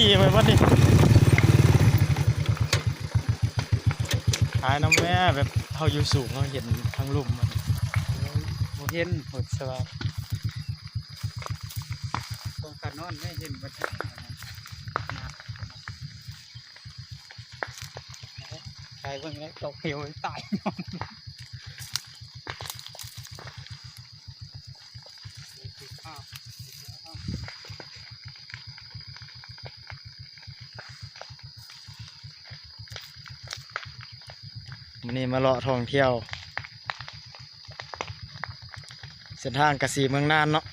ดีไหมวันนี้หายน้ำแม่แบบเขาอยู่สูงเขาเห็นทั้งลุ่มมันเห็นหดสวัสดิ์ตรงกันนอนไม่เห็นบัดนี้ใครเพิ่งได้ตกเหวตายวันนี้มาเลาะท่องเที่ยวเส้นทางกระสีเมืองน่านเนาะ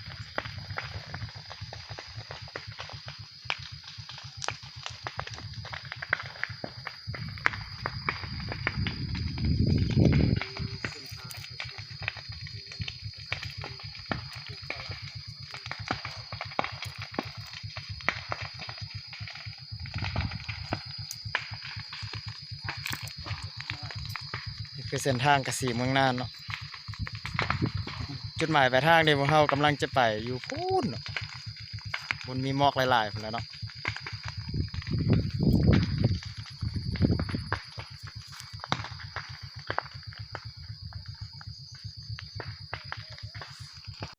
นี่คือเส้นทางกระสีเมืองน่านเนาะจุดหมายปลายทางที่พวกเรากำลังจะไปอยู่พูนเนาะบนมีหมอกหลายๆพุ่นแล้วเนาะ